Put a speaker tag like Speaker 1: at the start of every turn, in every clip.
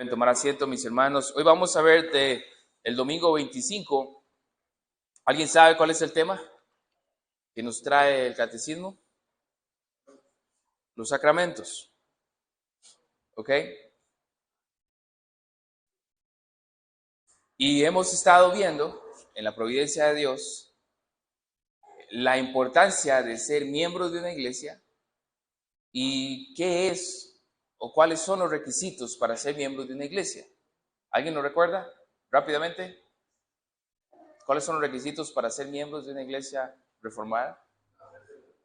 Speaker 1: Pueden tomar asiento, mis hermanos. Hoy vamos a ver el domingo 25. ¿Alguien sabe cuál es el tema que nos trae el catecismo? Los sacramentos. ¿Ok? Y hemos estado viendo en la providencia de Dios la importancia de ser miembros de una iglesia y qué es o cuáles son los requisitos para ser miembros de una iglesia. ¿Alguien lo recuerda rápidamente? ¿Cuáles son los requisitos para ser miembros de una iglesia reformada?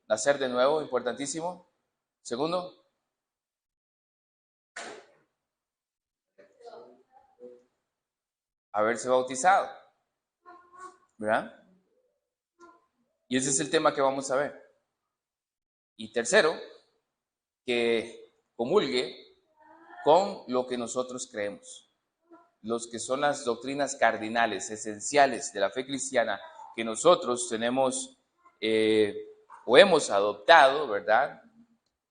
Speaker 1: Nacer de nuevo, importantísimo. Segundo, haberse bautizado, ¿verdad? Y ese es el tema que vamos a ver. Y tercero, que comulgue con lo que nosotros creemos, los que son las doctrinas cardinales, esenciales de la fe cristiana que nosotros tenemos o hemos adoptado, ¿verdad?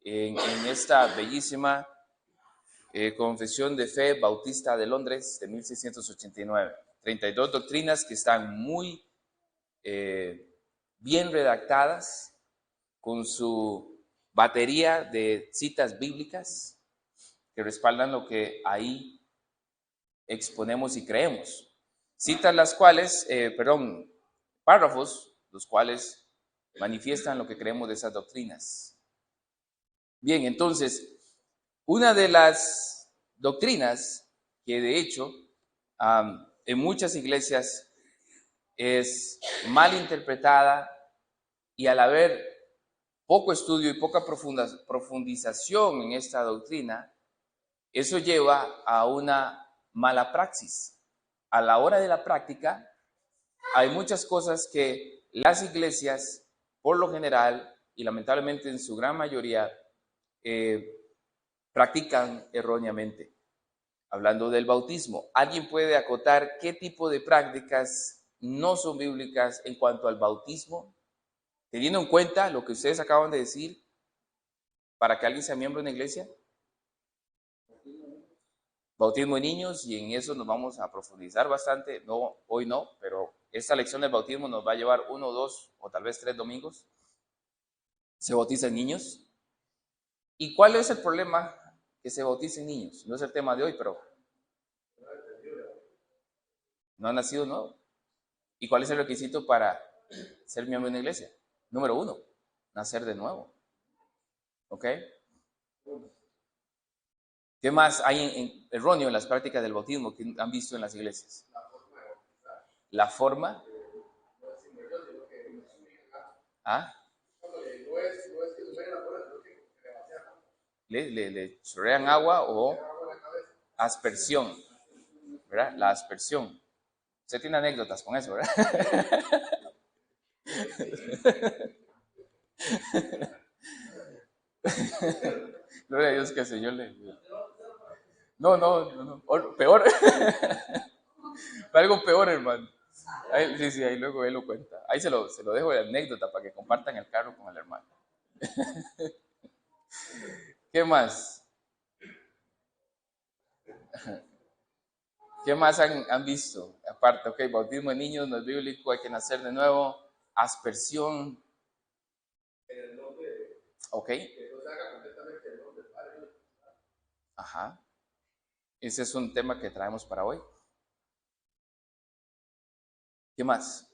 Speaker 1: En esta bellísima Confesión de Fe Bautista de Londres de 1689. 32 doctrinas que están muy bien redactadas, con su batería de citas bíblicas que respaldan lo que ahí exponemos y creemos. Citas las cuales, párrafos, los cuales manifiestan lo que creemos de esas doctrinas. Bien, entonces, una de las doctrinas que de hecho en muchas iglesias es mal interpretada y al haber poco estudio y poca profundización en esta doctrina, eso lleva a una mala praxis. A la hora de la práctica, hay muchas cosas que las iglesias, por lo general, y lamentablemente en su gran mayoría, practican erróneamente. Hablando del bautismo, ¿alguien puede acotar qué tipo de prácticas no son bíblicas en cuanto al bautismo? Teniendo en cuenta lo que ustedes acaban de decir, para que alguien sea miembro de una iglesia. Bautismo de niños, y en eso nos vamos a profundizar bastante. No, hoy no, pero esta lección del bautismo nos va a llevar 1, 2 o tal vez 3 domingos. Se bautizan niños. ¿Y cuál es el problema que se bauticen niños? No es el tema de hoy, pero no han nacido nuevo. ¿Y cuál es el requisito para ser miembro de una iglesia? Número 1, nacer de nuevo. ¿Ok? ¿Qué más hay erróneo en las prácticas del bautismo que han visto en las iglesias? La forma. ¿Ah? Le chorrean agua o aspersión, ¿verdad? La aspersión. Usted tiene anécdotas con eso, ¿verdad? Gloria a Dios que el Señor le... No. Peor. Algo peor, hermano. Sí, ahí luego él lo cuenta. Ahí se lo dejo de anécdota para que compartan el carro con el hermano. ¿Qué más? ¿Qué más han visto? Aparte, ok, bautismo de niños no es bíblico, hay que nacer de nuevo, aspersión. Ok. Ajá. Ese es un tema que traemos para hoy. ¿Qué más?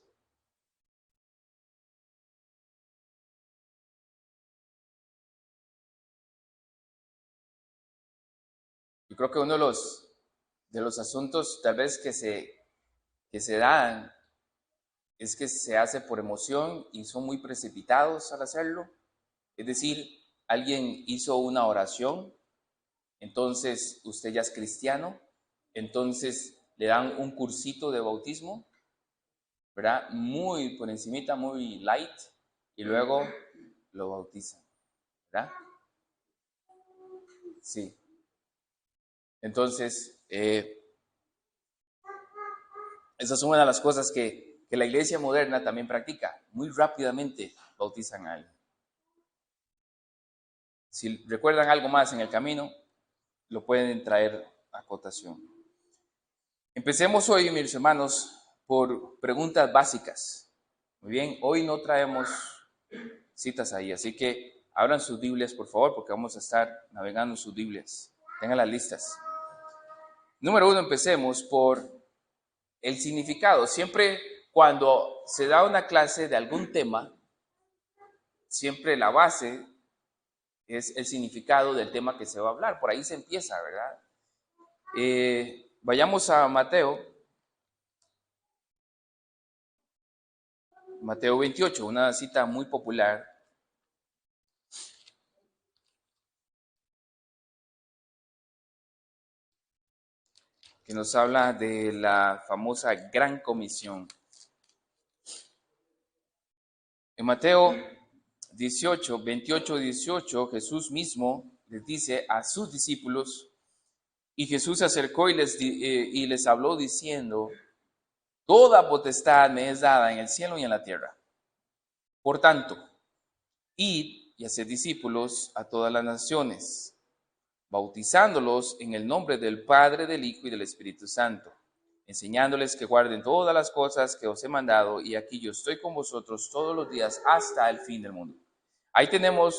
Speaker 1: Yo creo que uno de los asuntos tal vez que se dan es que se hace por emoción y son muy precipitados al hacerlo. Es decir, alguien hizo una oración, entonces usted ya es cristiano, entonces le dan un cursito de bautismo, ¿verdad? Muy por encimita, muy light, y luego lo bautizan, ¿verdad? Sí. Entonces, esas son una de las cosas que la iglesia moderna también practica. Muy rápidamente bautizan a alguien. Si recuerdan algo más en el camino, lo pueden traer acotación. Empecemos hoy, mis hermanos, por preguntas básicas. Muy bien, hoy no traemos citas ahí, así que abran sus Biblias, por favor, porque vamos a estar navegando en sus Biblias. Tengan las listas. Número 1, empecemos por el significado. Siempre cuando se da una clase de algún tema, siempre la base es el significado del tema que se va a hablar. Por ahí se empieza, ¿verdad? Vayamos a Mateo 28, una cita muy popular. Que nos habla de la famosa Gran Comisión. En Mateo 28, Jesús mismo les dice a sus discípulos, y Jesús se acercó y les habló diciendo, toda potestad me es dada en el cielo y en la tierra. Por tanto, id y haced discípulos a todas las naciones, bautizándolos en el nombre del Padre, del Hijo y del Espíritu Santo, enseñándoles que guarden todas las cosas que os he mandado, y aquí yo estoy con vosotros todos los días hasta el fin del mundo. Ahí tenemos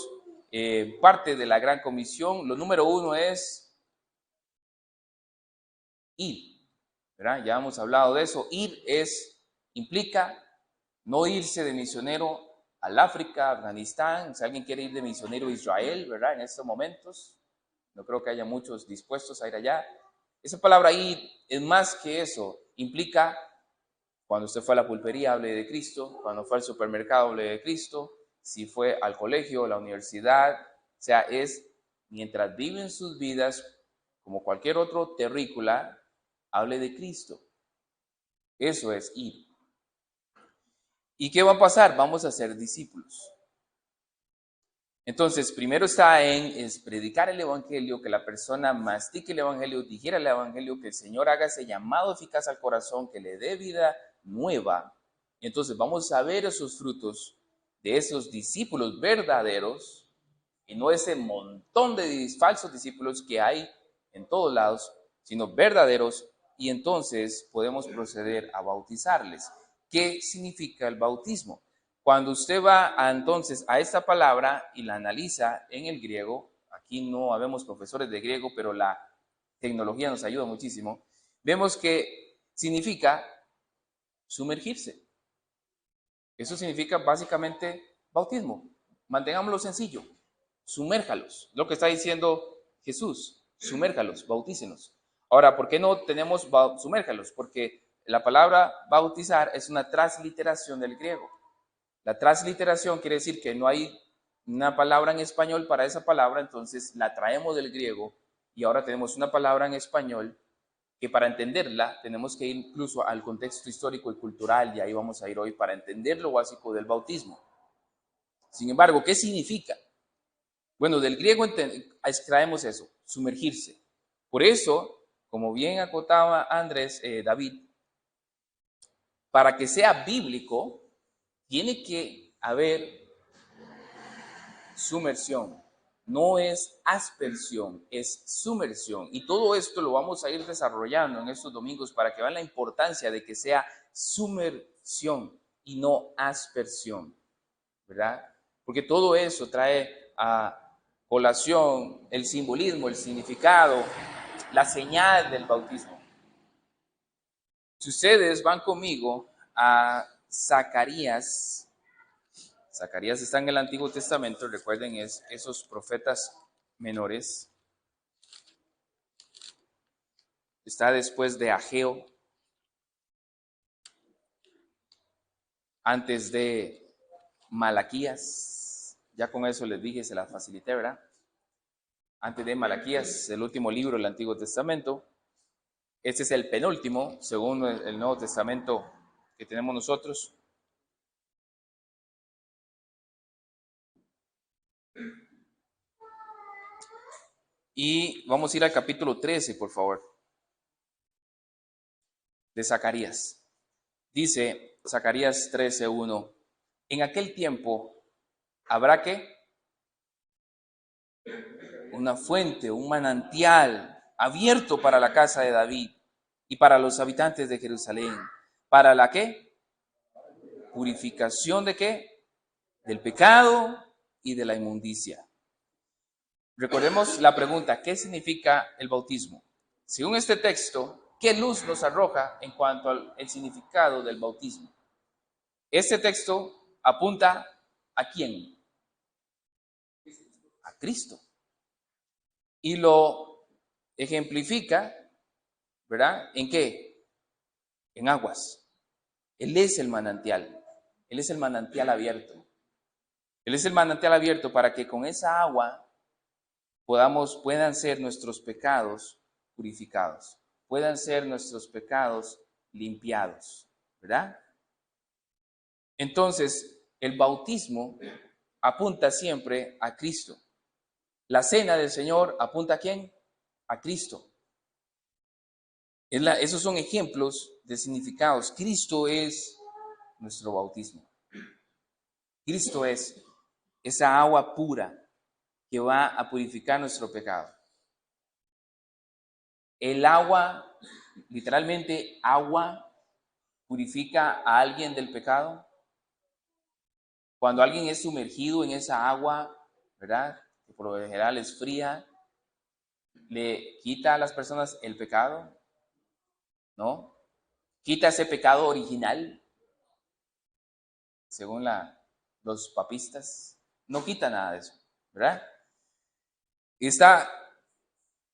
Speaker 1: parte de la Gran Comisión. Lo número 1 es ir, ¿verdad? Ya hemos hablado de eso. Ir implica no irse de misionero al África, Afganistán. Si alguien quiere ir de misionero a Israel, ¿verdad? En estos momentos, no creo que haya muchos dispuestos a ir allá. Esa palabra ir es más que eso. Implica, cuando usted fue a la pulpería, hable de Cristo. Cuando fue al supermercado, hable de Cristo. Si fue al colegio, a la universidad. O sea, es mientras viven sus vidas, como cualquier otro terrícola, hable de Cristo. Eso es ir. ¿Y qué va a pasar? Vamos a ser discípulos. Entonces, primero está es predicar el Evangelio, que la persona mastique el Evangelio, digiera el Evangelio, que el Señor haga ese llamado eficaz al corazón, que le dé vida nueva. Entonces, vamos a ver esos frutos de esos discípulos verdaderos, y no ese montón de falsos discípulos que hay en todos lados, sino verdaderos, y entonces podemos proceder a bautizarles. ¿Qué significa el bautismo? Cuando usted va entonces a esta palabra y la analiza en el griego, aquí no habemos profesores de griego, pero la tecnología nos ayuda muchísimo, vemos que significa sumergirse. Eso significa básicamente bautismo. Mantengámoslo sencillo, sumérjalos. Lo que está diciendo Jesús, sumérjalos, bautícenos. Ahora, ¿por qué no tenemos sumérjalos? Porque la palabra bautizar es una transliteración del griego. La transliteración quiere decir que no hay una palabra en español para esa palabra, entonces la traemos del griego y ahora tenemos una palabra en español que para entenderla tenemos que ir incluso al contexto histórico y cultural, y ahí vamos a ir hoy para entender lo básico del bautismo. Sin embargo, ¿qué significa? Bueno, del griego extraemos eso, sumergirse. Por eso, como bien acotaba David, para que sea bíblico, tiene que haber sumersión. No es aspersión, es sumersión. Y todo esto lo vamos a ir desarrollando en estos domingos para que vean la importancia de que sea sumersión y no aspersión, ¿verdad? Porque todo eso trae a colación el simbolismo, el significado, la señal del bautismo. Si ustedes van conmigo a Zacarías está en el Antiguo Testamento, recuerden, es esos profetas menores. Está después de Ageo, antes de Malaquías. Ya con eso les dije, se las facilité, ¿verdad? Antes de Malaquías, el último libro del Antiguo Testamento. Este es el penúltimo, según el Nuevo Testamento que tenemos nosotros. Y vamos a ir al capítulo 13, por favor, de Zacarías. Dice Zacarías 13:1, en aquel tiempo habrá ¿qué? Una fuente, un manantial abierto para la casa de David y para los habitantes de Jerusalén. ¿Para la qué? Purificación de qué? Del pecado y de la inmundicia. Recordemos la pregunta, ¿qué significa el bautismo? Según este texto, ¿qué luz nos arroja en cuanto al significado del bautismo? Este texto apunta ¿a quién? A Cristo. Y lo ejemplifica, ¿verdad? ¿En qué? En aguas. Él es el manantial. Él es el manantial abierto. Él es el manantial abierto para que con esa agua puedan ser nuestros pecados purificados, puedan ser nuestros pecados limpiados, ¿verdad? Entonces, el bautismo apunta siempre a Cristo. La cena del Señor apunta ¿a quién? A Cristo. Esos son ejemplos de significados. Cristo es nuestro bautismo. Cristo es esa agua pura que va a purificar nuestro pecado. El agua, literalmente agua, purifica a alguien del pecado. Cuando alguien es sumergido en esa agua, ¿verdad? Que por lo general es fría, ¿le quita a las personas el pecado? ¿No? ¿Quita ese pecado original? Según los papistas, no quita nada de eso, ¿verdad? Y está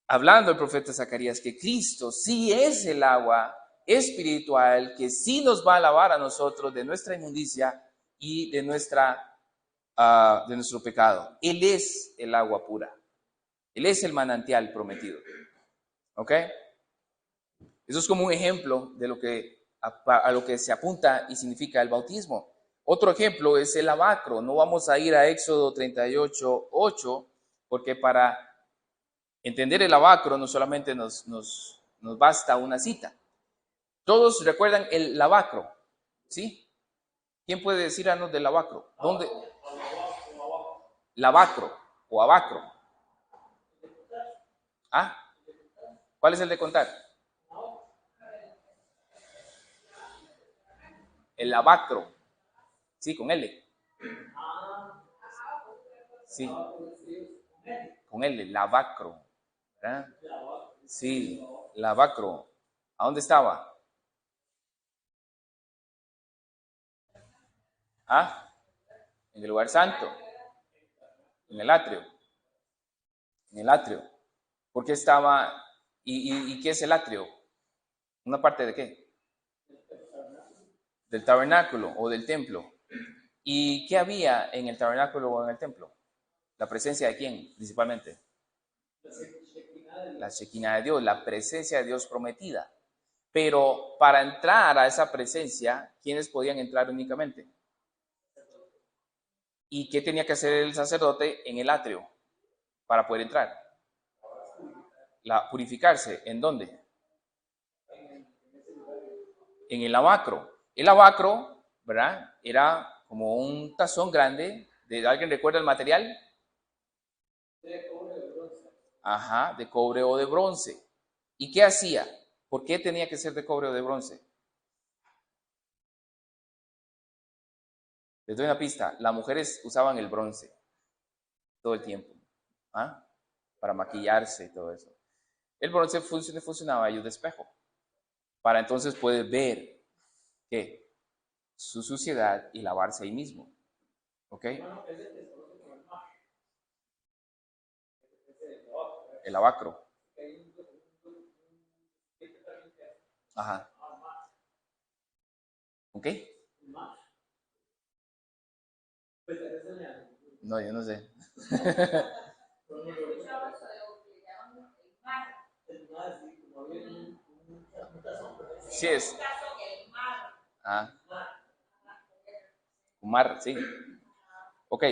Speaker 1: hablando el profeta Zacarías que Cristo sí es el agua espiritual que sí nos va a lavar a nosotros de nuestra inmundicia y de nuestro pecado. Él es el agua pura. Él es el manantial prometido. ¿Ok? Eso es como un ejemplo de a lo que se apunta y significa el bautismo. Otro ejemplo es el lavacro. No vamos a ir a Éxodo 38:8, porque para entender el lavacro no solamente nos basta una cita. Todos recuerdan el lavacro, ¿sí? ¿Quién puede decirnos del lavacro? ¿Dónde? Lavacro o abacro. ¿Ah? ¿Cuál es el de contar? El lavacro. Sí, con L. Sí, con L, lavacro. ¿Verdad? Sí, lavacro. ¿A dónde estaba? ¿Ah? En el lugar santo. En el atrio. En el atrio. ¿Por qué estaba? ¿Y qué es el atrio? ¿Una parte de qué? Del tabernáculo o del templo. ¿Y qué había en el tabernáculo o en el templo? ¿La presencia de quién, principalmente? La Shekinah de Dios, la presencia de Dios prometida. Pero para entrar a esa presencia, ¿quiénes podían entrar únicamente? ¿Y qué tenía que hacer el sacerdote en el atrio para poder entrar? Purificarse. ¿En dónde? En el lavacro. El lavacro, ¿verdad? Era como un tazón grande. ¿Alguien recuerda el material? Ajá, de cobre o de bronce. ¿Y qué hacía? ¿Por qué tenía que ser de cobre o de bronce? Les doy una pista. Las mujeres usaban el bronce todo el tiempo. ¿Ah? Para maquillarse y todo eso. El bronce funcionaba a ellos de espejo. Para entonces poder ver ¿qué? Su suciedad y lavarse ahí mismo. ¿Ok? El lavacro. Ajá. ¿Ok? No, yo no sé. Sí es. Ah, Umar, sí. Ok,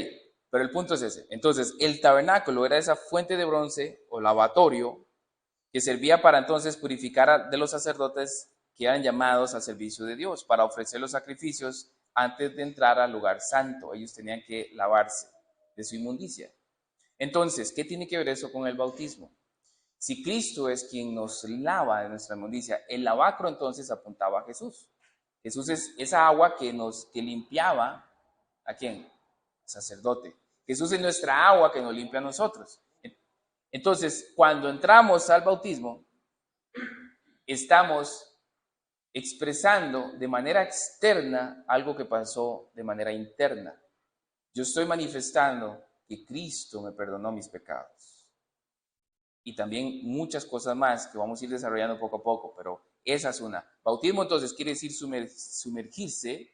Speaker 1: pero el punto es ese. Entonces, el tabernáculo era esa fuente de bronce o lavatorio que servía para entonces purificar de los sacerdotes que eran llamados al servicio de Dios, para ofrecer los sacrificios antes de entrar al lugar santo. Ellos tenían que lavarse de su inmundicia. Entonces, ¿qué tiene que ver eso con el bautismo? Si Cristo es quien nos lava de nuestra inmundicia, el lavacro entonces apuntaba a Jesús. Jesús es esa agua que limpiaba, ¿a quién? Al sacerdote. Jesús es nuestra agua que nos limpia a nosotros. Entonces, cuando entramos al bautismo, estamos expresando de manera externa algo que pasó de manera interna. Yo estoy manifestando que Cristo me perdonó mis pecados. Y también muchas cosas más que vamos a ir desarrollando poco a poco, pero esa es una. Bautismo entonces quiere decir sumergirse,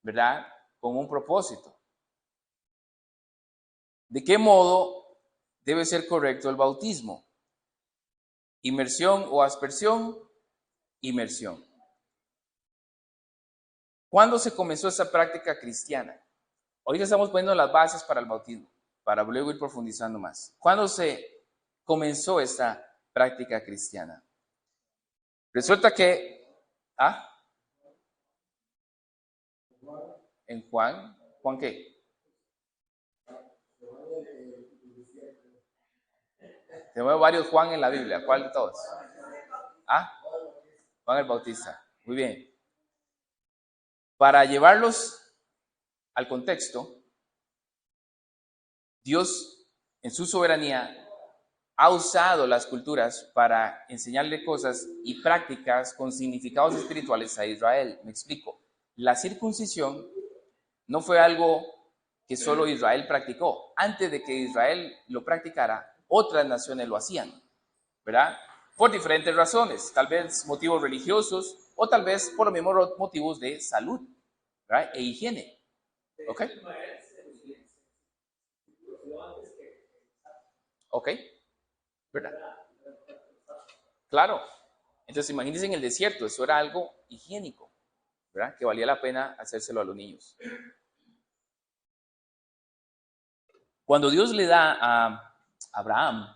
Speaker 1: ¿verdad? Con un propósito. ¿De qué modo debe ser correcto el bautismo? Inmersión o aspersión, inmersión. ¿Cuándo se comenzó esa práctica cristiana? Ahorita estamos poniendo las bases para el bautismo, para luego ir profundizando más. ¿Cuándo se comenzó esta práctica cristiana? Resulta que, en Juan, ¿Juan qué? Tenemos varios Juan en la Biblia, ¿cuál de todos? Juan el Bautista, muy bien. Para llevarlos al contexto, Dios en su soberanía ha usado las culturas para enseñarle cosas y prácticas con significados espirituales a Israel. Me explico. La circuncisión no fue algo que solo Israel practicó. Antes de que Israel lo practicara, otras naciones lo hacían, ¿verdad? Por diferentes razones, tal vez motivos religiosos o tal vez por los mismos motivos de salud, ¿verdad? E higiene. ¿Ok? ¿Ok? ¿Verdad? Claro. Entonces imagínense en el desierto, eso era algo higiénico, ¿verdad? Que valía la pena hacérselo a los niños. Cuando Dios le da a Abraham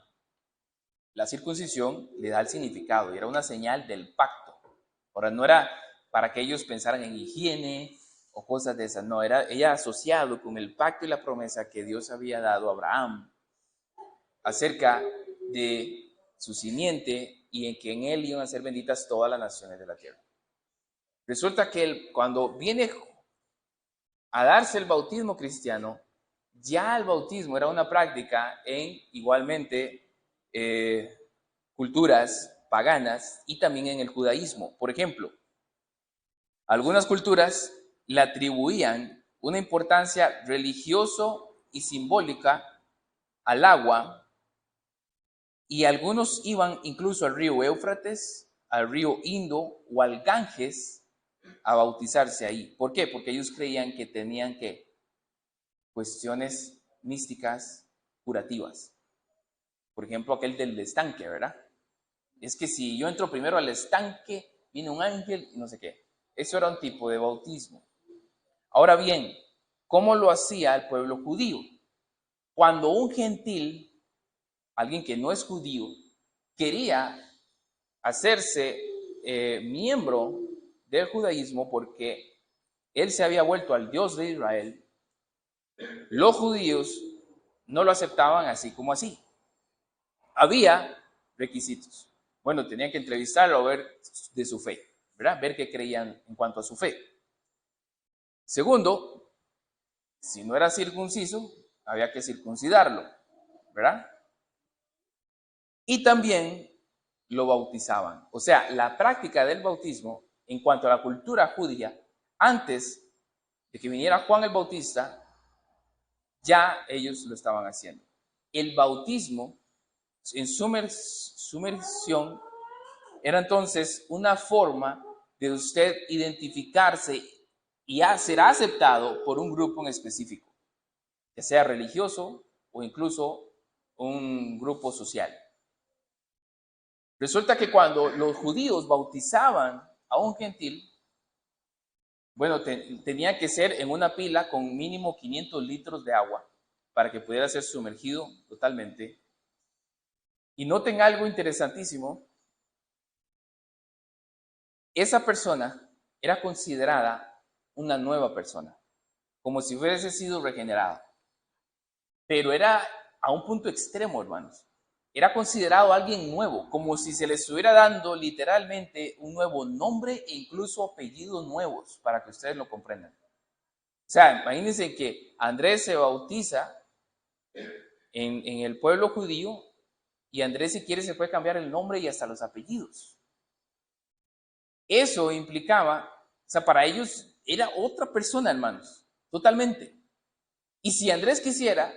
Speaker 1: la circuncisión, le da el significado y era una señal del pacto. Ahora, no era para que ellos pensaran en higiene o cosas de esas, no, era ella asociado con el pacto y la promesa que Dios había dado a Abraham acerca de su simiente y en que en él iban a ser benditas todas las naciones de la tierra. Resulta que cuando viene a darse el bautismo cristiano, ya el bautismo era una práctica en igualmente culturas paganas y también en el judaísmo. Por ejemplo, algunas culturas le atribuían una importancia religioso y simbólica al agua y algunos iban incluso al río Éufrates, al río Indo o al Ganges a bautizarse ahí. ¿Por qué? Porque ellos creían que tenían que cuestiones místicas curativas. Por ejemplo, aquel del estanque, ¿verdad? Es que si yo entro primero al estanque, viene un ángel y no sé qué. Eso era un tipo de bautismo. Ahora bien, ¿cómo lo hacía el pueblo judío? Cuando un gentil, alguien que no es judío, quería hacerse miembro del judaísmo porque él se había vuelto al Dios de Israel, los judíos no lo aceptaban así como así. Había requisitos. Bueno, tenían que entrevistarlo a ver de su fe, ¿verdad? Ver qué creían en cuanto a su fe. Segundo, si no era circunciso, había que circuncidarlo, ¿verdad? Y también lo bautizaban. O sea, la práctica del bautismo, en cuanto a la cultura judía, antes de que viniera Juan el Bautista, ya ellos lo estaban haciendo. El bautismo en sumersión era entonces una forma de usted identificarse y ser aceptado por un grupo en específico, ya sea religioso o incluso un grupo social. Resulta que cuando los judíos bautizaban a un gentil, bueno, tenía que ser en una pila con mínimo 500 litros de agua para que pudiera ser sumergido totalmente. Y noten algo interesantísimo, esa persona era considerada una nueva persona, como si hubiese sido regenerada. Pero era a un punto extremo, hermanos. era considerado alguien nuevo, como si se le estuviera dando literalmente un nuevo nombre e incluso apellidos nuevos, para que ustedes lo comprendan. O sea, imagínense que Andrés se bautiza en el pueblo judío y Andrés, si quiere, se puede cambiar el nombre y hasta los apellidos. Eso implicaba, o sea, para ellos era otra persona, hermanos, totalmente. Y si Andrés quisiera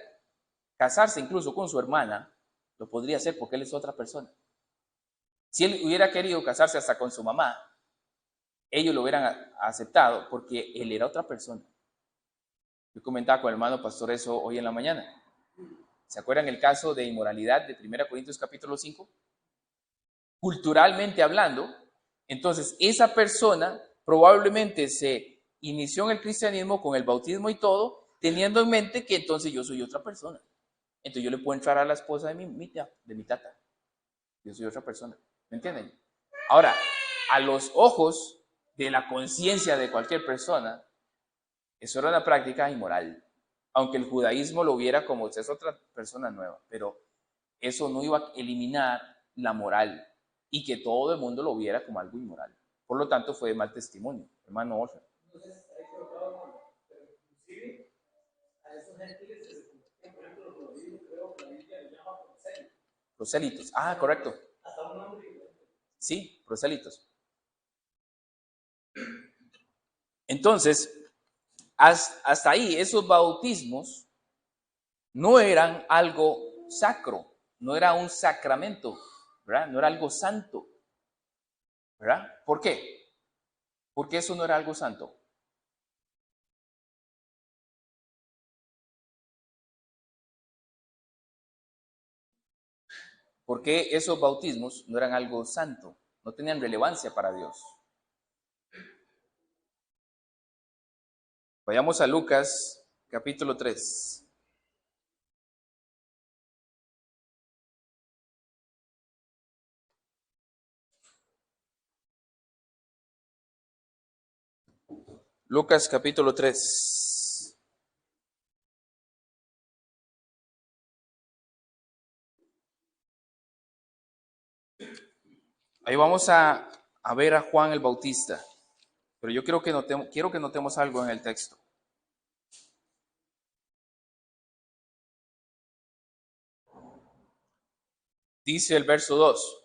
Speaker 1: casarse incluso con su hermana, lo podría hacer porque él es otra persona. Si él hubiera querido casarse hasta con su mamá, ellos lo hubieran aceptado porque él era otra persona. Yo comentaba con el hermano pastor eso hoy en la mañana. ¿Se acuerdan el caso de inmoralidad de 1 Corintios capítulo 5? Culturalmente hablando, entonces esa persona probablemente se inició en el cristianismo con el bautismo y todo, teniendo en mente que entonces yo soy otra persona. Entonces yo le puedo entrar a la esposa de mi tata. Yo soy otra persona. ¿Me entienden? Ahora, a los ojos de la conciencia de cualquier persona, eso era una práctica inmoral. Aunque el judaísmo lo viera como usted es otra persona nueva, pero eso no iba a eliminar la moral y que todo el mundo lo viera como algo inmoral. Por lo tanto, fue de mal testimonio, hermano Olga. Prosélitos. Ah, correcto. Sí, prosélitos. Entonces, hasta ahí, esos bautismos no eran algo sacro, no era un sacramento, ¿verdad? No era algo santo, ¿verdad? ¿Por qué? Porque eso no era algo santo. Porque esos bautismos no eran algo santo, no tenían relevancia para Dios. Vayamos a Lucas capítulo 3. Lucas capítulo 3. Ahí vamos a ver a Juan el Bautista. Pero yo quiero que notemos algo en el texto. Dice el verso 2.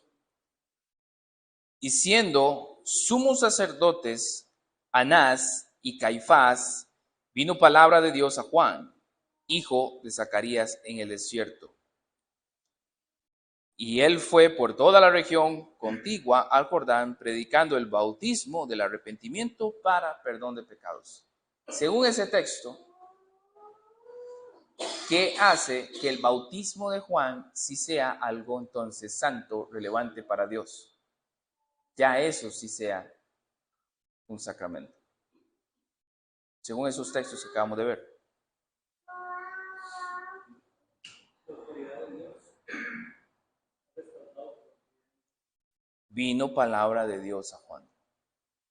Speaker 1: Y siendo sumos sacerdotes Anás y Caifás, vino palabra de Dios a Juan, hijo de Zacarías, en el desierto. Y él fue por toda la región contigua al Jordán, predicando el bautismo del arrepentimiento para perdón de pecados. Según ese texto, ¿qué hace que el bautismo de Juan sí sea algo entonces santo, relevante para Dios? Ya eso sí sea un sacramento. Según esos textos que acabamos de ver. Vino palabra de Dios a Juan.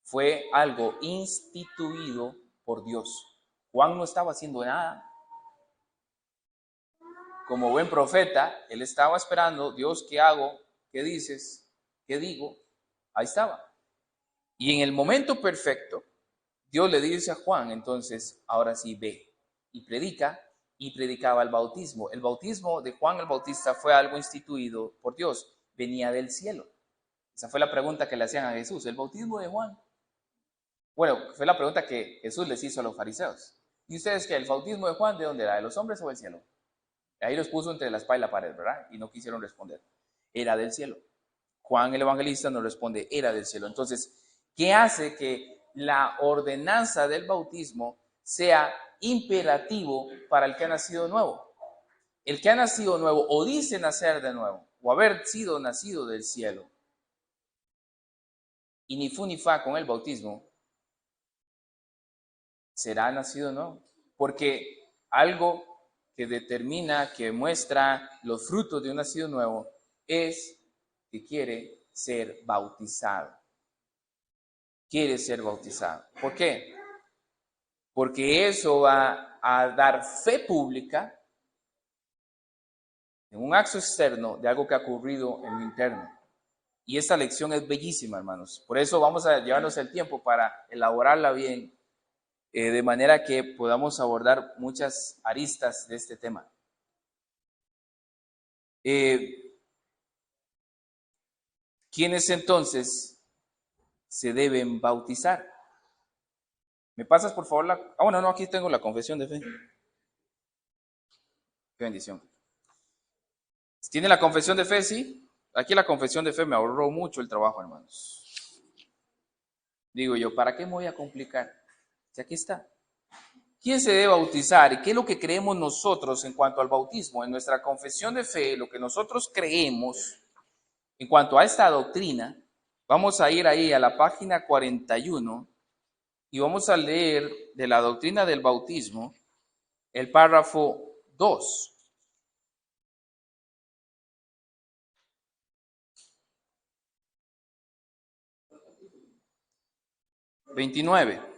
Speaker 1: Fue algo instituido por Dios. Juan no estaba haciendo nada. Como buen profeta, él estaba esperando, Dios, ¿qué hago? ¿Qué dices? ¿Qué digo? Ahí estaba. Y en el momento perfecto, Dios le dice a Juan, entonces, ahora sí ve y predica, y predicaba el bautismo. El bautismo de Juan el Bautista fue algo instituido por Dios, venía del cielo. Esa fue la pregunta que le hacían a Jesús, el bautismo de Juan. Bueno, fue la pregunta que Jesús les hizo a los fariseos. ¿Y ustedes qué? ¿El bautismo de Juan de dónde era? ¿De los hombres o del cielo? Ahí los puso entre la espada y la pared, ¿verdad? Y no quisieron responder. Era del cielo. Juan el evangelista nos responde, era del cielo. Entonces, ¿qué hace que la ordenanza del bautismo sea imperativo para el que ha nacido nuevo? El que ha nacido nuevo o dice nacer de nuevo o haber sido nacido del cielo y ni fu ni fa con el bautismo, será nacido nuevo. Porque algo que determina, que muestra los frutos de un nacido nuevo es que quiere ser bautizado. Quiere ser bautizado. ¿Por qué? Porque eso va a dar fe pública en un acto externo de algo que ha ocurrido en lo interno. Y esta lección es bellísima, hermanos. Por eso vamos a llevarnos el tiempo para elaborarla bien, de manera que podamos abordar muchas aristas de este tema. ¿Quiénes entonces se deben bautizar? ¿Me pasas, por favor, la... Ah, bueno, no, aquí tengo la confesión de fe. Qué bendición. ¿Tiene la confesión de fe? Sí. Aquí la confesión de fe me ahorró mucho el trabajo, hermanos. Digo yo, ¿para qué me voy a complicar? Si aquí está. ¿Quién se debe bautizar? ¿Y qué es lo que creemos nosotros en cuanto al bautismo? En nuestra confesión de fe, lo que nosotros creemos en cuanto a esta doctrina, vamos a ir ahí a la página 41 y vamos a leer de la doctrina del bautismo el párrafo 2. ...29...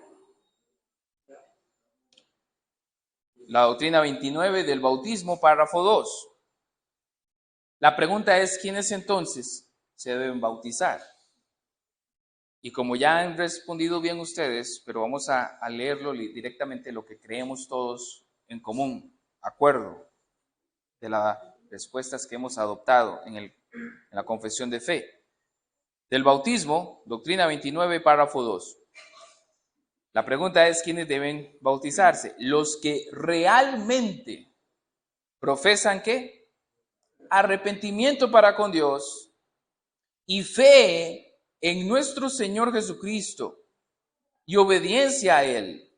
Speaker 1: La doctrina 29 del bautismo, párrafo 2. La pregunta es, ¿quiénes entonces se deben bautizar? Y como ya han respondido bien ustedes, pero vamos a leerlo directamente, lo que creemos todos en común, acuerdo de las respuestas que hemos adoptado en la confesión de fe. Del bautismo, doctrina 29, párrafo 2. La pregunta es, ¿quiénes deben bautizarse? Los que realmente profesan ¿qué? Arrepentimiento para con Dios y fe en nuestro Señor Jesucristo y obediencia a Él.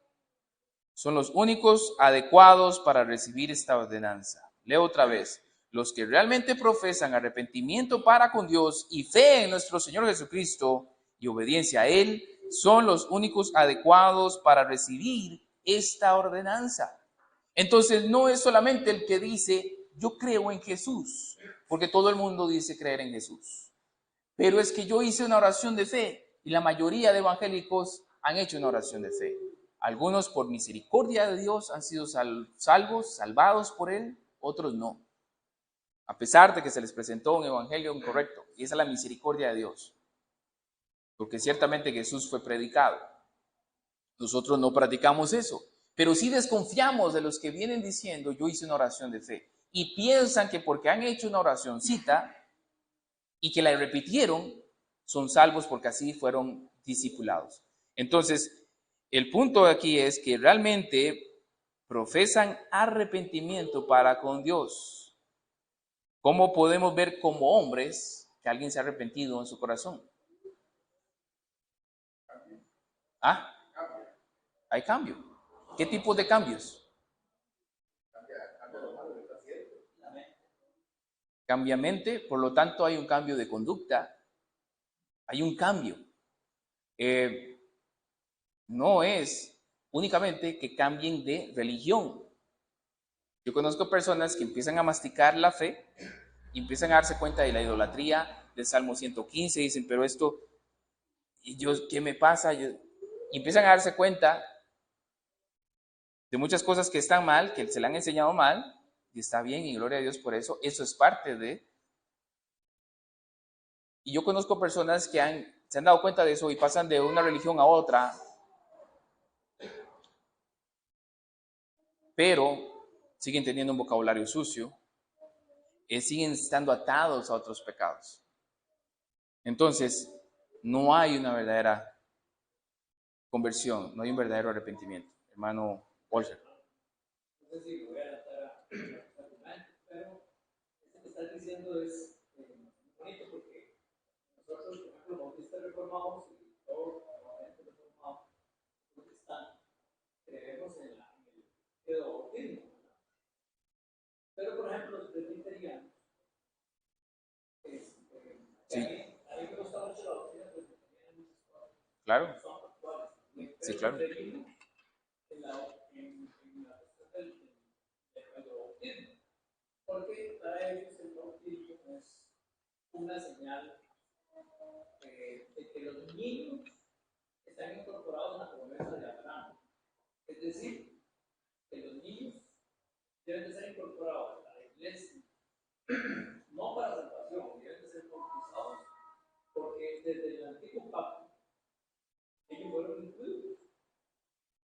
Speaker 1: Son los únicos adecuados para recibir esta ordenanza. Leo otra vez. Los que realmente profesan arrepentimiento para con Dios y fe en nuestro Señor Jesucristo y obediencia a Él, son los únicos adecuados para recibir esta ordenanza. Entonces no es solamente el que dice, yo creo en Jesús, porque todo el mundo dice creer en Jesús. Pero es que yo hice una oración de fe y la mayoría de evangélicos han hecho una oración de fe. Algunos por misericordia de Dios han sido salvos, salvados por Él, otros no. A pesar de que se les presentó un evangelio incorrecto. Y esa es la misericordia de Dios. Porque ciertamente Jesús fue predicado. Nosotros no practicamos eso. Pero sí desconfiamos de los que vienen diciendo, yo hice una oración de fe. Y piensan que porque han hecho una oracióncita y que la repitieron, son salvos porque así fueron discipulados. Entonces, el punto aquí es que realmente profesan arrepentimiento para con Dios. ¿Cómo podemos ver como hombres que alguien se ha arrepentido en su corazón? ¿Ah? Hay cambio. ¿Qué tipo de cambios? Cambia mente, por lo tanto hay un cambio de conducta, hay un cambio. No es únicamente que cambien de religión. Yo conozco personas que empiezan a masticar la fe y empiezan a darse cuenta de la idolatría del Salmo 115, dicen, pero esto, ¿y yo, qué me pasa? Y empiezan a darse cuenta de muchas cosas que están mal, que se le han enseñado mal, y está bien, y gloria a Dios por eso, eso es parte de... Y yo conozco personas que se han dado cuenta de eso y pasan de una religión a otra, pero siguen teniendo un vocabulario sucio, siguen estando atados a otros pecados. Entonces, no hay una verdadera conversión, no hay un verdadero arrepentimiento. Hermano Olger.
Speaker 2: No sé si voy a adaptar a pero esto que estás diciendo es bonito porque nosotros, por ejemplo, bautistas reformados y todos los reformados protestantes, creemos en el pedobautismo. Pero, por ejemplo, los presbiterianos,
Speaker 1: Sí.
Speaker 2: a mí me gusta mucho la doctrina presbiteriana en muchas cosas.
Speaker 1: Claro.
Speaker 2: Son actuales.
Speaker 1: Sí, claro.
Speaker 2: En la cuestión del pedobautismo. Porque para ellos el bautismo es una señal de que los niños están incorporados a la promesa de Abraham. Es decir, que los niños deben de ser incorporados a la iglesia no para salvación, deben de ser bautizados, porque desde el antiguo pacto ellos fueron incluidos, ¿de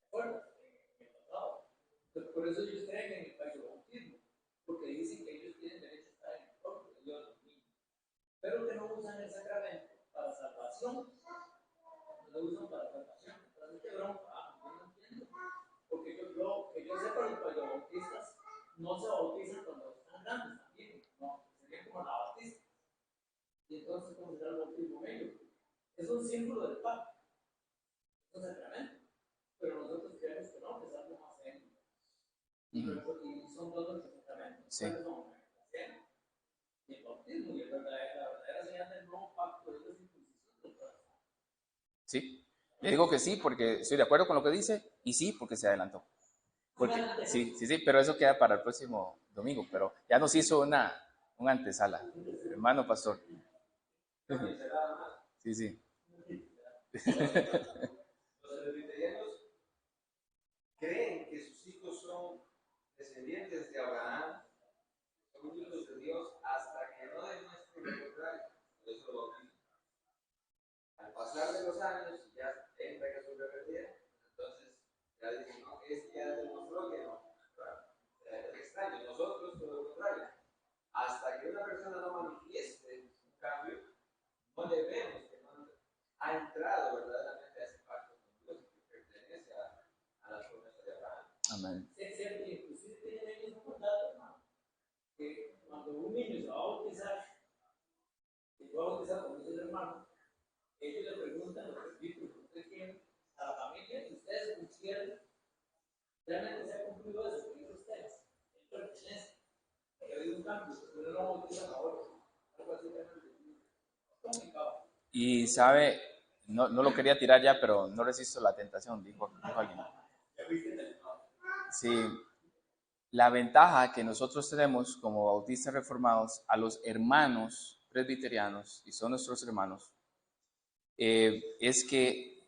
Speaker 2: acuerdo? En el pasado. Entonces, por eso ellos creen en el bautismo, porque dicen que ellos tienen derecho a estar en el propio de Dios, los niños, pero que no usan el sacramento para salvación, no lo usan para salvación. Entonces, qué bronca, yo no entiendo, porque que yo sepa, los bautistas no se bautizan cuando están grandes también, no, sería como la bautista. Y entonces, ¿cómo será el bautismo en ellos? Es un símbolo del pacto, es un sacramento, pero nosotros creemos que no, que es algo más serio. Y son dos los sacramentos.
Speaker 1: Sí.
Speaker 2: Y el bautismo, y la verdadera señal del nuevo pacto es la circuncisión del corazón.
Speaker 1: Sí. Le digo que sí porque estoy de acuerdo con lo que dice y sí porque se adelantó. Porque, sí, pero eso queda para el próximo domingo, pero ya nos hizo un antesala, hermano pastor. Sí, sí.
Speaker 3: Los presbiterianos creen que sus hijos son descendientes de Abraham, son hijos de Dios, hasta que no demuestren lo contrario. Por eso lo bautizan. Al pasar de los años, ya entra en su rebeldía, entonces ya dicen, no, este ya demostró que no. Es extraño, nosotros todo lo contrario. Hasta que una persona no manifieste un cambio, no le vemos que no ha entrado verdaderamente a ese pacto con Dios que pertenece a las promesas de Abraham.
Speaker 1: Amén.
Speaker 2: Es cierto, inclusive tienen ellos un dato, hermano, que cuando un niño se va a bautizar, como dice el hermano, ellos le preguntan a los presbíteros, ¿ustedes quieren a la familia? Si ustedes consideran, realmente se ha cumplido eso, que dicen ustedes, él pertenece, que ha habido un cambio, pero no lo bautizan ahora, algo así es complicado.
Speaker 1: Y sabe, no lo quería tirar ya, pero no resisto la tentación, dijo alguien. Sí, la ventaja que nosotros tenemos como bautistas reformados a los hermanos presbiterianos, y son nuestros hermanos, es que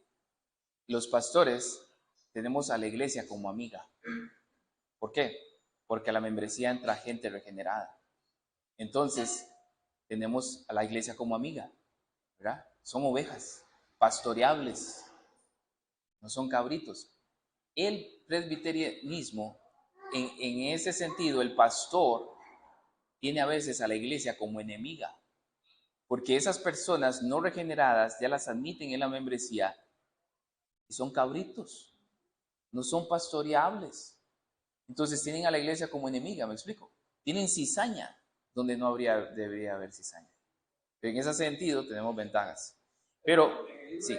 Speaker 1: los pastores tenemos a la iglesia como amiga. ¿Por qué? Porque a la membresía entra gente regenerada. Entonces, tenemos a la iglesia como amiga, ¿verdad? Son ovejas pastoreables, no son cabritos. El presbiterianismo, en ese sentido, el pastor tiene a veces a la iglesia como enemiga, porque esas personas no regeneradas ya las admiten en la membresía y son cabritos, no son pastoreables. Entonces tienen a la iglesia como enemiga, ¿me explico? Tienen cizaña donde no debería haber cizaña. Pero en ese sentido tenemos ventajas. Pero, sí.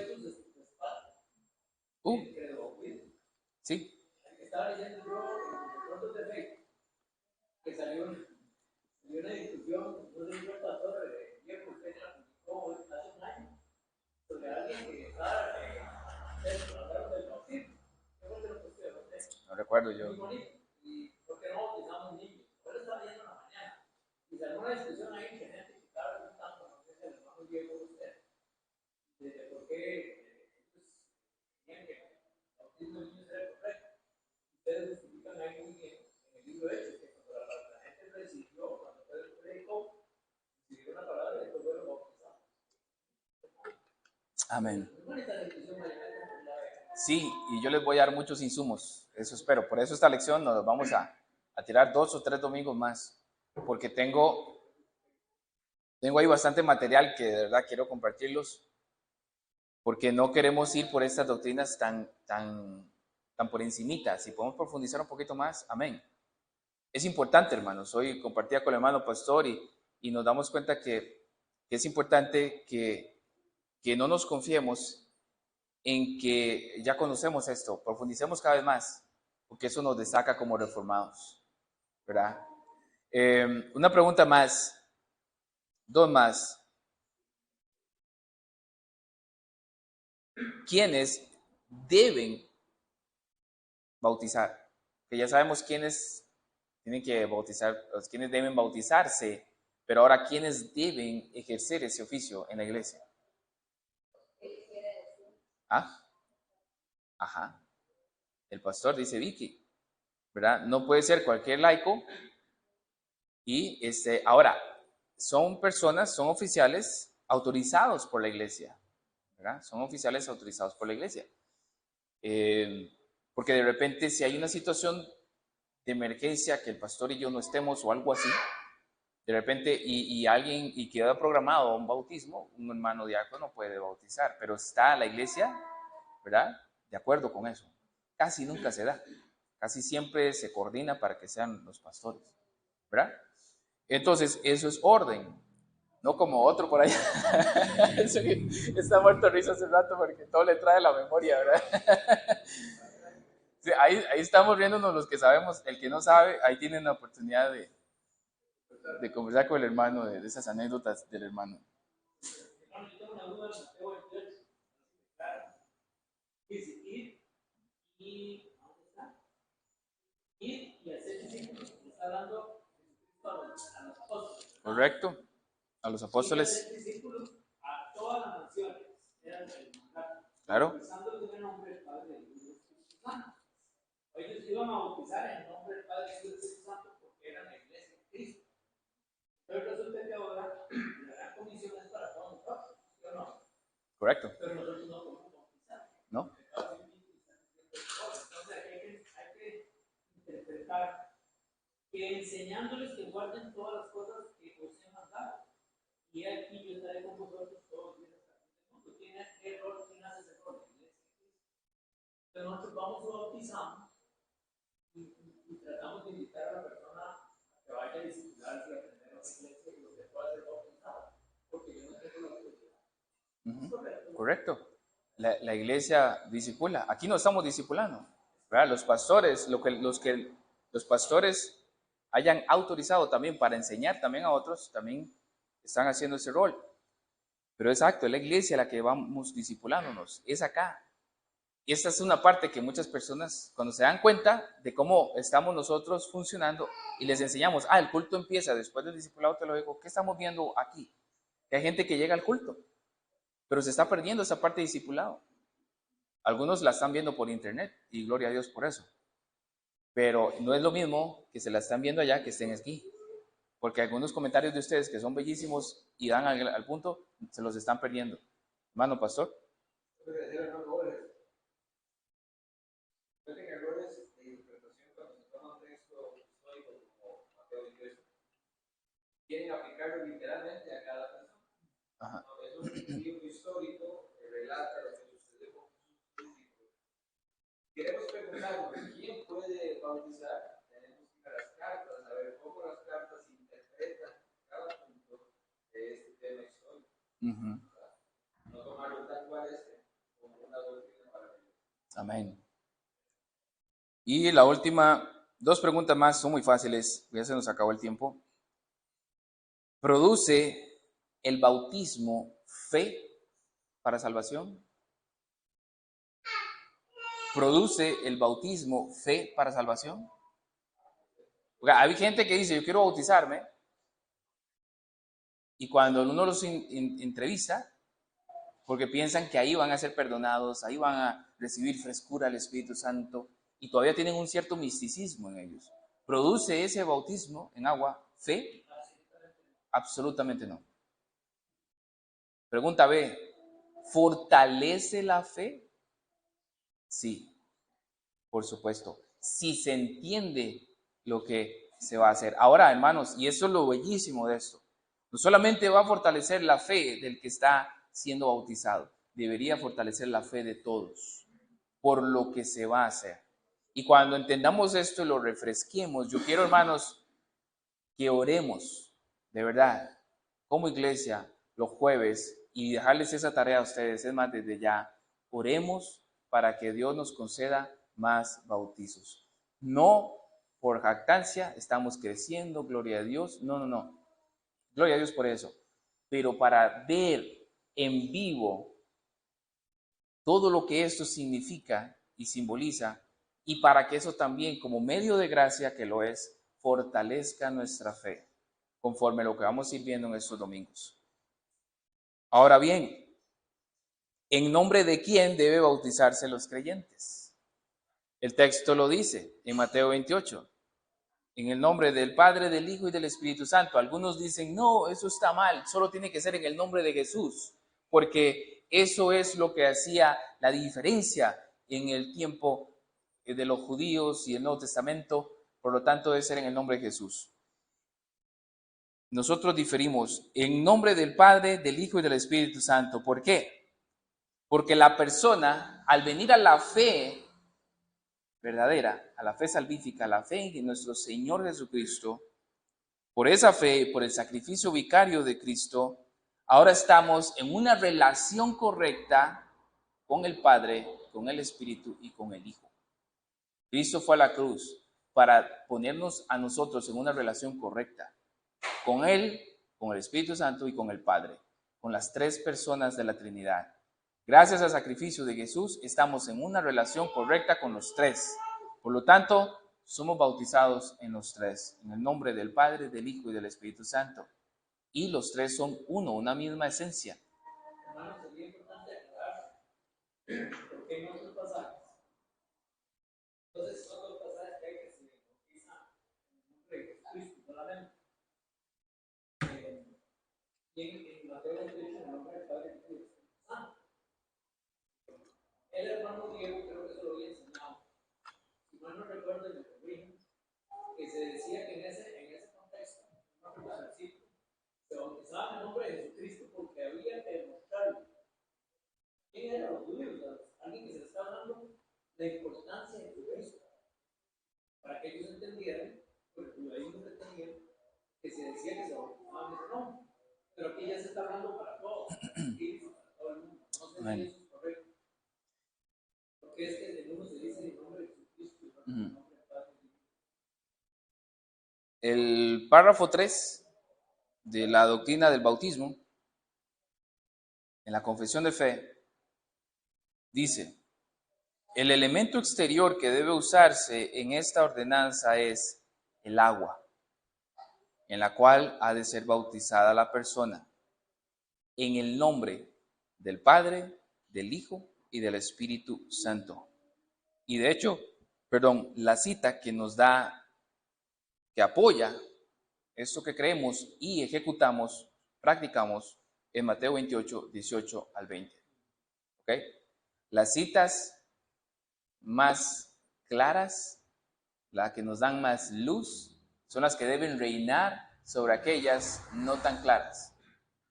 Speaker 1: Sí.
Speaker 2: Estaba leyendo yo en los de Facebook que salió una discusión, no sé si fue el pastor Diego Usted la publicó hace un año, sobre alguien que estaba hablaron del bautismo. ¿Qué fue lo que usted?
Speaker 1: No recuerdo yo.
Speaker 2: Muy bonito. ¿Y por qué no bautizamos niños? Yo lo estaba leyendo en la mañana. Y salió una discusión ahí que gente que estaba preguntando, no sé si el hermano Diego usted, de por qué tenían que el bautismo de niños era correcto. Ustedes justifican ahí muy bien en el libro de Hechos que cuando la gente recibió, cuando Pedro predicó, recibió una palabra y después fueron bautizados.
Speaker 1: Amén. Sí, y yo les voy a dar muchos insumos, eso espero. Por eso esta lección nos vamos a tirar 2 o 3 domingos más, porque tengo ahí bastante material que de verdad quiero compartirlos, porque no queremos ir por estas doctrinas tan por encimita. Si podemos profundizar un poquito más, amén. Es importante, hermanos. Hoy compartía con el hermano pastor y nos damos cuenta que es importante que no nos confiemos en que ya conocemos esto, profundicemos cada vez más, porque eso nos destaca como reformados, ¿verdad? Una pregunta más, 2 más. ¿Quiénes deben bautizar? Que ya sabemos quiénes tienen que bautizar, quiénes deben bautizarse, pero ahora quiénes deben ejercer ese oficio en la iglesia. ¿Ah? Ajá. El pastor dice Vicky, ¿verdad? No puede ser cualquier laico Y ahora, son personas, son oficiales autorizados por la iglesia, ¿verdad? Son oficiales autorizados por la iglesia. Porque de repente si hay una situación de emergencia que el pastor y yo no estemos o algo así, de repente y alguien y queda programado un bautismo, un hermano diácono puede bautizar, pero está la iglesia, ¿verdad? De acuerdo con eso. Casi nunca se da. Casi siempre se coordina para que sean los pastores, ¿verdad? Entonces, eso es orden. No como otro por allá. Está muerto de risa hace rato porque todo le trae la memoria, ¿verdad? Sí, ahí estamos riéndonos los que sabemos. El que no sabe, ahí tiene la oportunidad de conversar con el hermano, de esas anécdotas del hermano.
Speaker 2: Hermano, yo tengo una duda en Mateo 28. Claro. Dice, ir y, ¿dónde está? Ir y hacer discípulos. Está hablando a los apóstoles.
Speaker 1: Correcto. A los apóstoles.
Speaker 2: Hacer discípulos a todas las naciones. Era el mandato.
Speaker 1: Claro.
Speaker 2: Empezando con el nombre del Padre, del Hijo y del Espíritu Santo. Ellos iban a bautizar en el nombre del Padre, del Hijo y del Espíritu Santo porque eran la iglesia de Cristo. Pero resulta que ahora la gran comisión es para todos nosotros, ¿sí o no?
Speaker 1: Correcto.
Speaker 2: Pero nosotros no podemos bautizar.
Speaker 1: ¿No?
Speaker 2: Entonces hay que interpretar que enseñándoles que guarden todas las cosas que os he mandado. Y aquí yo estaré con vosotros todos los días hasta el fin del mundo. ¿Quién hace error? ¿Quién hace ese error? La iglesia de Cristo. Pero nosotros vamos y bautizamos y tratamos de invitar a la persona a que vaya a discipularse y aprender a la iglesia y lo que pueda ser bautizado. Porque yo no tengo la autoridad.
Speaker 1: Correcto. La iglesia discipula. Aquí no estamos discipulando, ¿verdad? Los pastores, los pastores hayan autorizado también para enseñar también a otros, también están haciendo ese rol. Pero exacto, es la iglesia la que vamos discipulándonos, es acá. Y esta es una parte que muchas personas, cuando se dan cuenta de cómo estamos nosotros funcionando y les enseñamos, el culto empieza después del discipulado teológico, ¿qué estamos viendo aquí? Que hay gente que llega al culto, pero se está perdiendo esa parte de discipulado. Algunos la están viendo por internet y gloria a Dios por eso. Pero no es lo mismo que se la están viendo allá que estén aquí. Porque algunos comentarios de ustedes que son bellísimos y dan al punto, se los están perdiendo. Hermano pastor.
Speaker 3: Cometen errores de interpretación cuando se toma un texto histórico como Mateo 28. Quieren aplicarlo literalmente a cada persona.
Speaker 1: Ajá.
Speaker 3: No, es un libro histórico que relata lo que sucedió con sus discípulos. Queremos preguntarnos, ¿quién puede bautizar? Tenemos que ir a las cartas, a ver cómo las cartas interpretan cada punto de este tema histórico. No tomarlo tal cual como una doctrina para ellos.
Speaker 1: Amén. Y la última, dos preguntas más, son muy fáciles, ya se nos acabó el tiempo. ¿Produce el bautismo fe para salvación? ¿Produce el bautismo fe para salvación? Porque hay gente que dice, yo quiero bautizarme, y cuando uno los entrevista, porque piensan que ahí van a ser perdonados, ahí van a recibir frescura al Espíritu Santo, y todavía tienen un cierto misticismo en ellos. ¿Produce ese bautismo en agua fe? Absolutamente no. Pregunta B, ¿fortalece la fe? Sí, por supuesto. Si se entiende lo que se va a hacer. Ahora, hermanos, y eso es lo bellísimo de esto, no solamente va a fortalecer la fe del que está siendo bautizado, debería fortalecer la fe de todos por lo que se va a hacer. Y cuando entendamos esto y lo refresquemos, yo quiero, hermanos, que oremos, de verdad, como iglesia, los jueves, y dejarles esa tarea a ustedes, es más, desde ya, oremos para que Dios nos conceda más bautizos. No por jactancia, estamos creciendo, gloria a Dios, no, gloria a Dios por eso, pero para ver en vivo todo lo que esto significa y simboliza, y para que eso también, como medio de gracia que lo es, fortalezca nuestra fe, conforme a lo que vamos a ir viendo en estos domingos. Ahora bien, ¿en nombre de quién debe bautizarse los creyentes? El texto lo dice en Mateo 28. En el nombre del Padre, del Hijo y del Espíritu Santo. Algunos dicen, no, eso está mal, solo tiene que ser en el nombre de Jesús, porque eso es lo que hacía la diferencia en el tiempo de los judíos y el Nuevo Testamento, por lo tanto debe ser en el nombre de Jesús. Nosotros diferimos en nombre del Padre, del Hijo y del Espíritu Santo. ¿Por qué? Porque la persona, al venir a la fe verdadera, a la fe salvífica, a la fe en nuestro Señor Jesucristo, por esa fe, por el sacrificio vicario de Cristo, ahora estamos en una relación correcta con el Padre, con el Espíritu y con el Hijo. Cristo fue a la cruz para ponernos a nosotros en una relación correcta con Él, con el Espíritu Santo y con el Padre, con las tres personas de la Trinidad. Gracias al sacrificio de Jesús, estamos en una relación correcta con los tres. Por lo tanto, somos bautizados en los tres, en el nombre del Padre, del Hijo y del Espíritu Santo. Y los tres son uno, una misma esencia.
Speaker 2: Hermanos, sería importante aclarar, porque en otros pasajes, entonces otros pasajes que hay que se bautiza en el nombre de Jesucristo solamente. Y en Mateo 28, en el nombre del Padre, del Hijo y del Espíritu Santo. El hermano Diego, creo que se lo había enseñado, si mal no recuerdo, en el corrijo, que se decía que en ese contexto, no recuerdo el versículo, se bautizaba en el nombre de Jesucristo porque había que demostrarlo. ¿Quién eran los judíos? Alguien que se le estaba dando la importancia de Cristo, para que ellos entendieran, porque el judaísmo pretendía que se decía que se bautizaban en ese nombre, pero aquí ya se está hablando para todos, para todo el mundo. No sé si eso es correcto. Porque es que en uno se dice el nombre de Jesucristo y otro el nombre del Padre.
Speaker 1: El párrafo 3 de la doctrina del bautismo, en la confesión de fe, dice: el elemento exterior que debe usarse en esta ordenanza es el agua, en la cual ha de ser bautizada la persona, en el nombre del Padre, del Hijo y del Espíritu Santo. Y de hecho, la cita que nos da, que apoya esto que creemos y ejecutamos, practicamos, en Mateo 28, 18 al 20. ¿Ok? Las citas más claras, las que nos dan más luz, son las que deben reinar sobre aquellas no tan claras.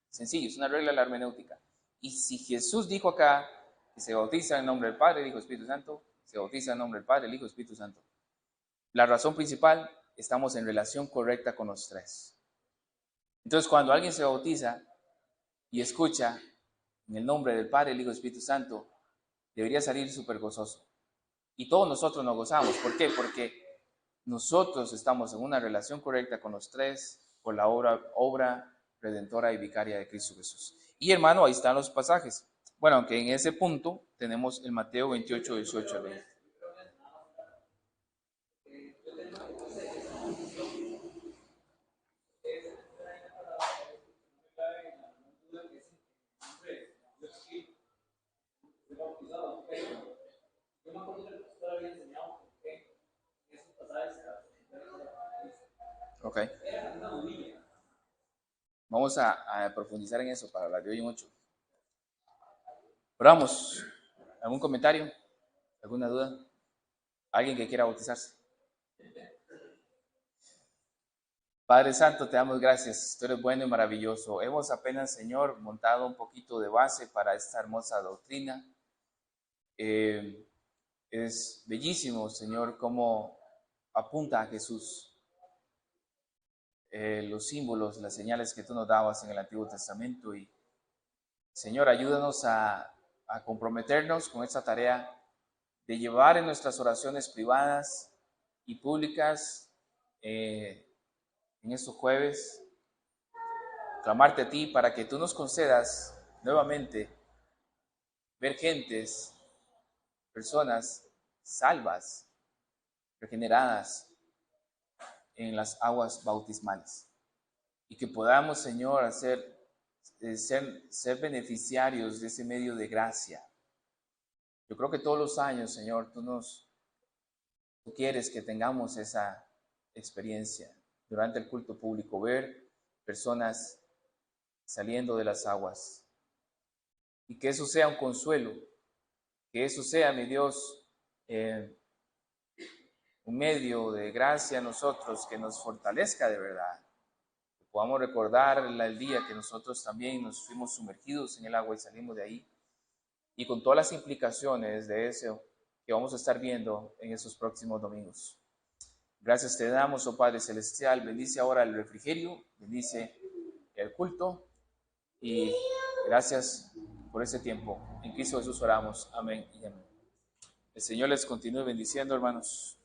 Speaker 1: Sencillo, es una regla de la hermenéutica. Y si Jesús dijo acá que se bautiza en nombre del Padre, el Hijo y el Espíritu Santo, se bautiza en nombre del Padre, el Hijo y el Espíritu Santo. La razón principal, estamos en relación correcta con los tres. Entonces, cuando alguien se bautiza y escucha en el nombre del Padre, el Hijo y el Espíritu Santo, debería salir súper gozoso. Y todos nosotros nos gozamos. ¿Por qué? Porque nosotros estamos en una relación correcta con los tres por la obra redentora y vicaria de Cristo Jesús. Y hermano, ahí están los pasajes. Bueno, aunque en ese punto tenemos el Mateo 28, 18 al 20.
Speaker 2: Yo me acuerdo que el pastor había enseñado que esos pasajes
Speaker 1: Ok.
Speaker 2: era una dudilla.
Speaker 1: Vamos a profundizar en eso para hablar de hoy mucho. Oramos. ¿Algún comentario? ¿Alguna duda? ¿Alguien que quiera bautizarse? Padre Santo, te damos gracias. Tú eres bueno y maravilloso. Hemos apenas, Señor, montado un poquito de base para esta hermosa doctrina. Es bellísimo, Señor, cómo apunta a Jesús. Los símbolos, las señales que tú nos dabas en el Antiguo Testamento. Y, Señor, ayúdanos a comprometernos con esta tarea de llevar en nuestras oraciones privadas y públicas en estos jueves, clamarte a ti para que tú nos concedas nuevamente ver gentes, personas salvas, regeneradas en las aguas bautismales. Y que podamos, Señor, ser beneficiarios de ese medio de gracia. Yo creo que todos los años, Señor, tú quieres que tengamos esa experiencia durante el culto público, ver personas saliendo de las aguas. Y que eso sea un consuelo, que eso sea, mi Dios, un medio de gracia a nosotros, que nos fortalezca de verdad. Que podamos recordar el día que nosotros también nos fuimos sumergidos en el agua y salimos de ahí. Y con todas las implicaciones de eso que vamos a estar viendo en esos próximos domingos. Gracias te damos, oh Padre Celestial. Bendice ahora el refrigerio, bendice el culto. Y gracias por ese tiempo. En Cristo Jesús oramos. Amén y amén. El Señor les continúe bendiciendo, hermanos.